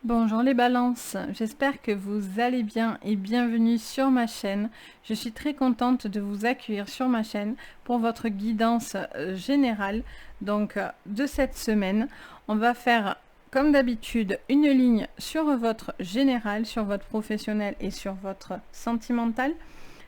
Bonjour les balances, j'espère que vous allez bien et bienvenue sur ma chaîne. Je suis très contente de vous accueillir sur ma chaîne pour votre guidance générale de cette semaine. On va faire comme d'habitude une ligne sur votre général, sur votre professionnel et sur votre sentimental.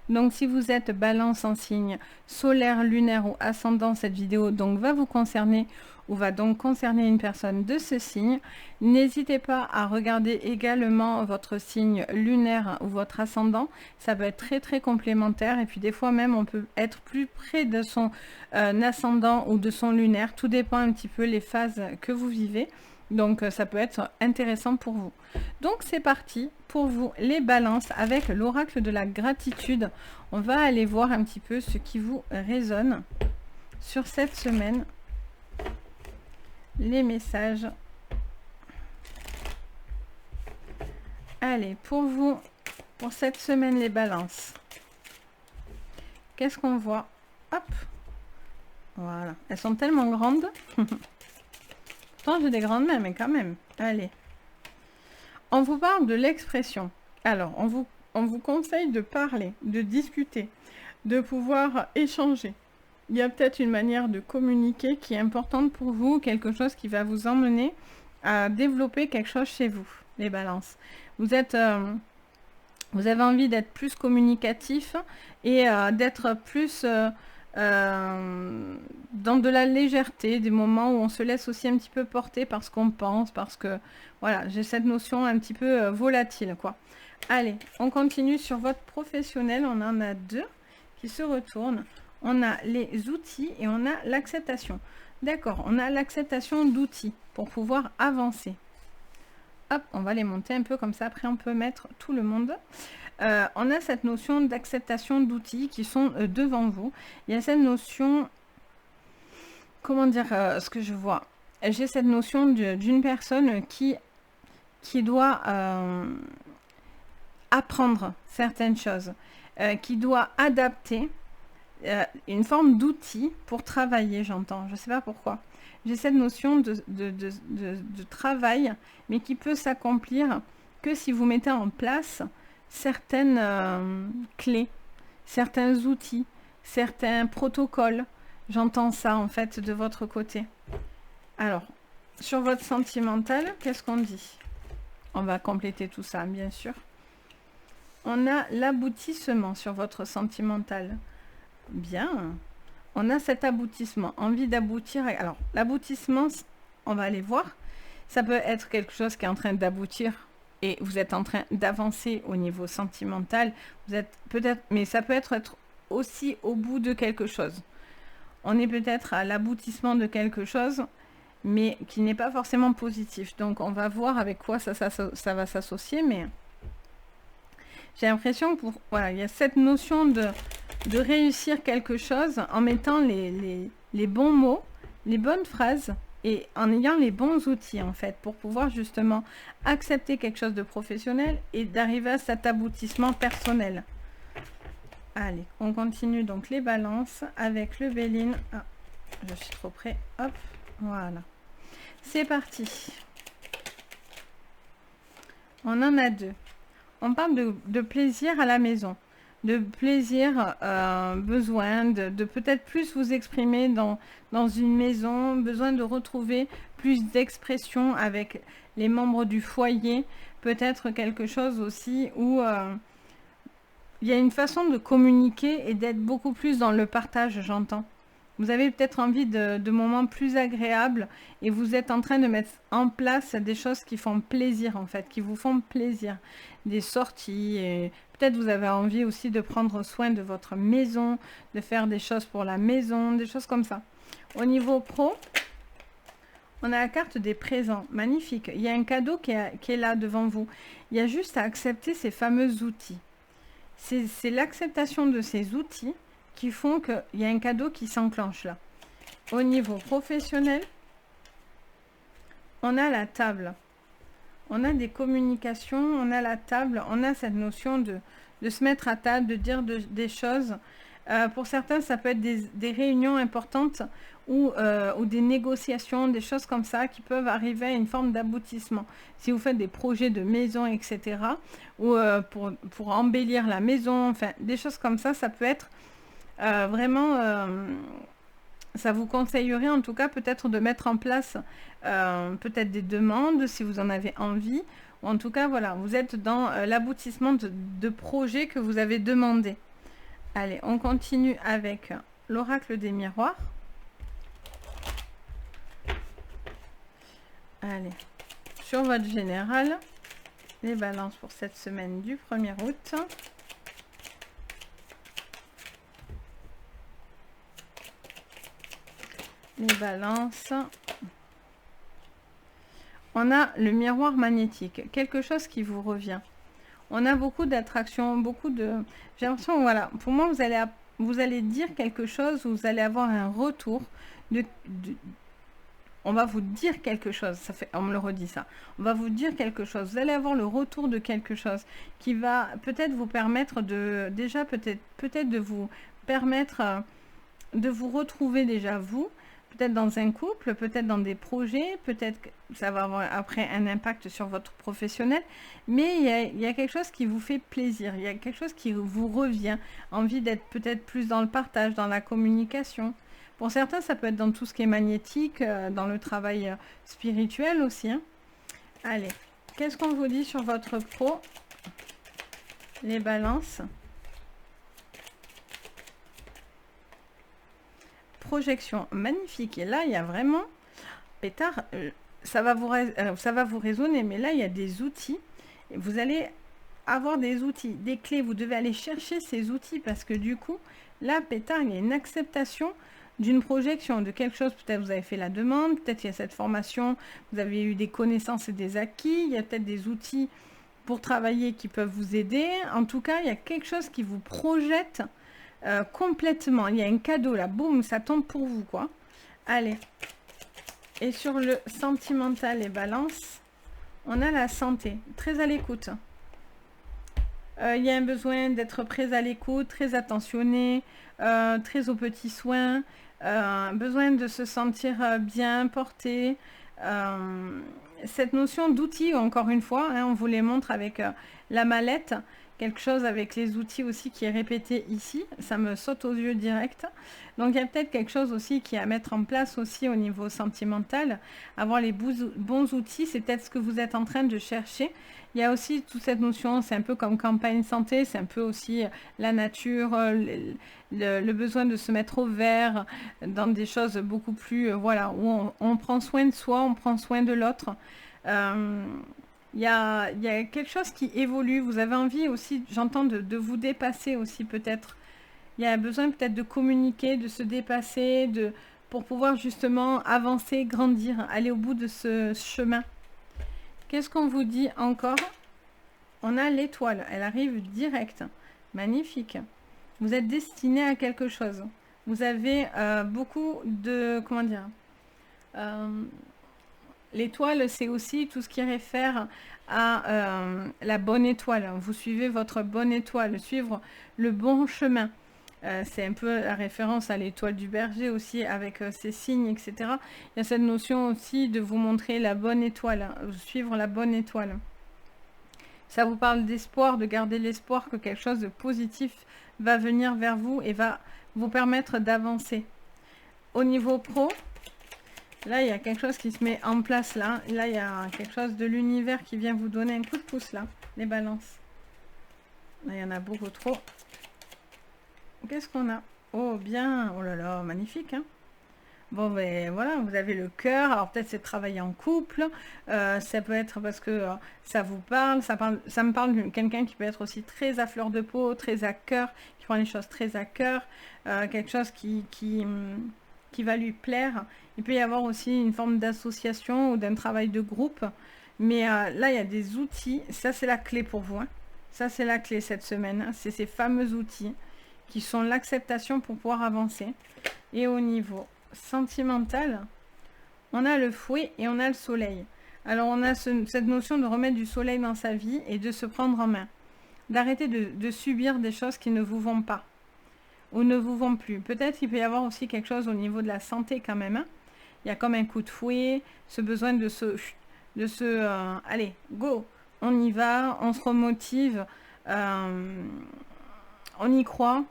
Donc si vous êtes balance en signe solaire, lunaire ou ascendant, cette vidéo va vous concerner ou va donc concerner une personne de ce signe. N'hésitez pas à regarder également votre signe lunaire ou votre ascendant. Ça peut être très complémentaire et puis des fois même on peut être plus près de son ascendant ou de son lunaire. Tout dépend un petit peu les phases que vous vivez. Donc ça peut être intéressant pour vous. Donc c'est parti pour vous les balances avec l'oracle de la gratitude. On va aller voir un petit peu ce qui vous résonne sur cette semaine. Les messages. Allez, pour vous, pour cette semaine les balances. Qu'est-ce qu'on voit? Hop. Voilà. Elles sont tellement grandes. Pourtant j'ai des grandes mains, mais quand même. Allez. On vous parle de l'expression. Alors, on vous conseille de parler, de discuter, de pouvoir échanger. Il y a peut-être une manière de communiquer qui est importante pour vous, quelque chose qui va vous emmener à développer quelque chose chez vous, les balances. Vous avez envie d'être plus communicatif et d'être plus dans de la légèreté, des moments où on se laisse aussi un petit peu porter par ce qu'on pense, parce que voilà, j'ai cette notion un petit peu volatile, quoi. Allez, on continue sur votre professionnel. On en a deux qui se retournent. On a les outils et on a l'acceptation. D'accord, on a l'acceptation d'outils pour pouvoir avancer. Hop, on va les monter un peu comme ça. Après, on peut mettre tout le monde. On a cette notion d'acceptation d'outils qui sont devant vous. Il y a cette notion, comment dire, ce que je vois. J'ai cette notion d'une personne qui doit apprendre certaines choses, qui doit adapter une forme d'outil pour travailler, j'entends. Je ne sais pas pourquoi. J'ai cette notion de travail, mais qui peut s'accomplir que si vous mettez en place certaines clés, certains outils, certains protocoles. J'entends ça en fait de votre côté. Alors, sur votre sentimental, qu'est-ce qu'on dit? On va compléter tout ça, bien sûr. On a l'aboutissement sur votre sentimental. Bien. On a cet aboutissement, envie d'aboutir. Alors, l'aboutissement, on va aller voir. Ça peut être quelque chose qui est en train d'aboutir et vous êtes en train d'avancer au niveau sentimental. Vous êtes peut-être, mais ça peut être aussi au bout de quelque chose. On est peut-être à l'aboutissement de quelque chose, mais qui n'est pas forcément positif. Donc, on va voir avec quoi ça va s'associer, mais j'ai l'impression que voilà, il y a cette notion de réussir quelque chose en mettant les bons mots, les bonnes phrases et en ayant les bons outils en fait pour pouvoir justement accepter quelque chose de professionnel et d'arriver à cet aboutissement personnel. Allez, on continue donc les balances avec le Béline. Ah, je suis trop près. Hop, voilà. C'est parti. On en a deux. On parle de plaisir à la maison, de plaisir, besoin de peut-être plus vous exprimer dans une maison, besoin de retrouver plus d'expression avec les membres du foyer, peut-être quelque chose aussi où il y a une façon de communiquer et d'être beaucoup plus dans le partage, j'entends. Vous avez peut-être envie de moments plus agréables et vous êtes en train de mettre en place des choses qui font plaisir en fait, qui vous font plaisir. Des sorties et peut-être vous avez envie aussi de prendre soin de votre maison, de faire des choses pour la maison, des choses comme ça. Au niveau pro, on a la carte des présents, magnifique. Il y a un cadeau qui est là devant vous. Il y a juste à accepter ces fameux outils. C'est l'acceptation de ces outils qui font qu'il y a un cadeau qui s'enclenche là. Au niveau professionnel, on a la table. On a des communications, on a la table, on a cette notion de se mettre à table, de dire des choses Pour certains, ça peut être des réunions importantes ou des négociations, des choses comme ça qui peuvent arriver à une forme d'aboutissement. Si vous faites des projets de maison, etc., ou pour embellir la maison, enfin, des choses comme ça peut être vraiment... ça vous conseillerait en tout cas peut-être de mettre en place peut-être des demandes si vous en avez envie. Ou en tout cas, voilà, vous êtes dans l'aboutissement de projets que vous avez demandé. Allez, on continue avec l'oracle des miroirs. Allez, sur votre général, les balances pour cette semaine du 1er août. Les balances. On a le miroir magnétique, quelque chose qui vous revient. On a beaucoup d'attractions, beaucoup de... J'ai l'impression, voilà, pour moi, vous allez dire quelque chose, vous allez avoir un retour on va vous dire quelque chose, ça fait, on me le redit ça, on va vous dire quelque chose, vous allez avoir le retour de quelque chose qui va peut-être vous permettre de, déjà peut-être de vous permettre de vous retrouver déjà vous, peut-être dans un couple, peut-être dans des projets, peut-être que ça va avoir après un impact sur votre professionnel, mais il y a quelque chose qui vous fait plaisir, il y a quelque chose qui vous revient, envie d'être peut-être plus dans le partage, dans la communication. Pour certains, ça peut être dans tout ce qui est magnétique, dans le travail spirituel aussi. Hein. Allez, qu'est-ce qu'on vous dit sur votre pro? Les balances. Projection magnifique. Et là, il y a vraiment, pétard, ça va vous résonner, mais là, il y a des outils. Et vous allez avoir des outils, des clés. Vous devez aller chercher ces outils parce que du coup, là, pétard, il y a une acceptation d'une projection, de quelque chose. Peut-être vous avez fait la demande, peut-être il y a cette formation, vous avez eu des connaissances et des acquis, il y a peut-être des outils pour travailler qui peuvent vous aider. En tout cas, il y a quelque chose qui vous projette complètement. Il y a un cadeau là, boum, ça tombe pour vous, quoi. Allez. Et sur le sentimental et balance, on a la santé, très à l'écoute. Il y a un besoin d'être très à l'écoute, très attentionné, très aux petits soins, besoin de se sentir bien porté. Cette notion d'outils, encore une fois, hein, on vous les montre avec la mallette, quelque chose avec les outils aussi qui est répété ici, ça me saute aux yeux direct. Donc il y a peut-être quelque chose aussi qui est à mettre en place aussi au niveau sentimental, avoir les bons outils, c'est peut-être ce que vous êtes en train de chercher. Il y a aussi toute cette notion, c'est un peu comme campagne santé, c'est un peu aussi la nature, le besoin de se mettre au vert, dans des choses beaucoup plus, voilà, où on prend soin de soi, on prend soin de l'autre. Il y a quelque chose qui évolue, vous avez envie aussi, j'entends, de vous dépasser aussi peut-être. Il y a besoin peut-être de communiquer, de se dépasser, pour pouvoir justement avancer, grandir, aller au bout de ce chemin. Qu'est-ce qu'on vous dit encore? On a l'étoile, elle arrive direct. Magnifique. Vous êtes destiné à quelque chose. Vous avez beaucoup de... Comment dire l'étoile, c'est aussi tout ce qui réfère à la bonne étoile. Vous suivez votre bonne étoile, suivre le bon chemin. C'est un peu la référence à l'étoile du berger aussi, avec ses signes, etc. Il y a cette notion aussi de vous montrer la bonne étoile, suivre la bonne étoile. Ça vous parle d'espoir, de garder l'espoir que quelque chose de positif va venir vers vous et va vous permettre d'avancer. Au niveau pro, là, il y a quelque chose qui se met en place là. Là, il y a quelque chose de l'univers qui vient vous donner un coup de pouce là, les balances. Là, il y en a beaucoup trop. Qu'est-ce qu'on a? Oh, bien. Oh là là, magnifique. Hein, bon, ben voilà, vous avez le cœur. Alors, peut-être c'est travailler en couple. Ça peut être parce que ça vous parle. Ça me parle de quelqu'un qui peut être aussi très à fleur de peau, très à cœur, qui prend les choses très à cœur. Quelque chose qui va lui plaire. Il peut y avoir aussi une forme d'association ou d'un travail de groupe. Mais là, il y a des outils. Ça, c'est la clé pour vous. Hein. Ça, c'est la clé cette semaine. Hein. C'est ces fameux outils qui sont l'acceptation pour pouvoir avancer. Et au niveau sentimental, on a le fouet et on a le soleil. Alors, on a cette notion de remettre du soleil dans sa vie et de se prendre en main. D'arrêter de subir des choses qui ne vous vont pas. ou ne vous vont plus. Peut-être qu'il peut y avoir aussi quelque chose au niveau de la santé quand même, hein. Il y a comme un coup de fouet, ce besoin allez, go, on y va, on se remotive, on y croit.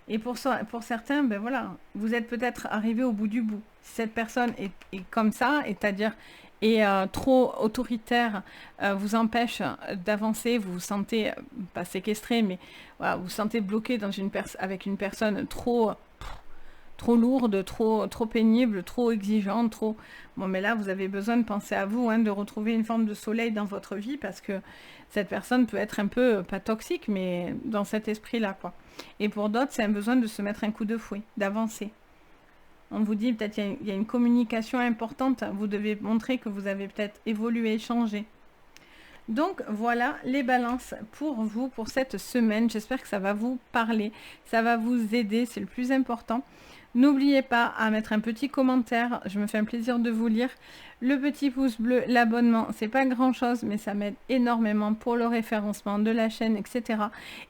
Et pour certains, ben voilà, vous êtes peut-être arrivé au bout du bout. Si cette personne est comme ça, c'est-à-dire est trop autoritaire, vous empêche d'avancer, vous vous sentez, pas séquestré, mais voilà, vous vous sentez bloqué avec une personne trop lourde, trop pénible, trop exigeante, trop... Bon, mais là, vous avez besoin de penser à vous, hein, de retrouver une forme de soleil dans votre vie, parce que cette personne peut être un peu, pas toxique, mais dans cet esprit-là, quoi. Et pour d'autres, c'est un besoin de se mettre un coup de fouet, d'avancer. On vous dit, peut-être, il y a une communication importante, vous devez montrer que vous avez peut-être évolué, changé. Donc voilà les balances pour vous pour cette semaine. J'espère que ça va vous parler, ça va vous aider, c'est le plus important. N'oubliez pas à mettre un petit commentaire, je me fais un plaisir de vous lire. Le petit pouce bleu, l'abonnement, c'est pas grand chose, mais ça m'aide énormément pour le référencement de la chaîne, etc.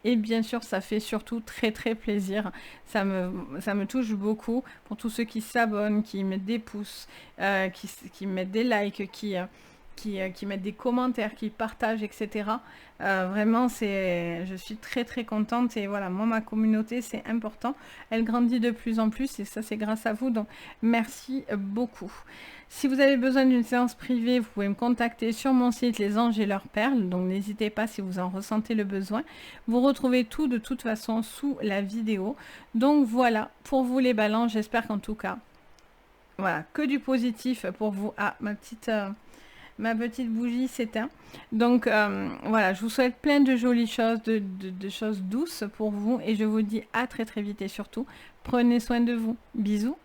Et bien sûr, ça fait surtout très plaisir. Ça me touche beaucoup pour tous ceux qui s'abonnent, qui mettent des pouces, qui mettent des likes, qui mettent des commentaires, qui partagent, etc. Vraiment, je suis très contente et voilà, moi, ma communauté, c'est important. Elle grandit de plus en plus et ça, c'est grâce à vous. Donc, merci beaucoup. Si vous avez besoin d'une séance privée, vous pouvez me contacter sur mon site Les Anges et leurs perles. Donc, n'hésitez pas si vous en ressentez le besoin. Vous retrouvez tout de toute façon sous la vidéo. Donc, voilà, pour vous les balances, j'espère qu'en tout cas, voilà, que du positif pour vous. Ah, ma petite bougie s'éteint. Donc voilà, je vous souhaite plein de jolies choses, de choses douces pour vous. Et je vous dis à très vite et surtout, prenez soin de vous. Bisous.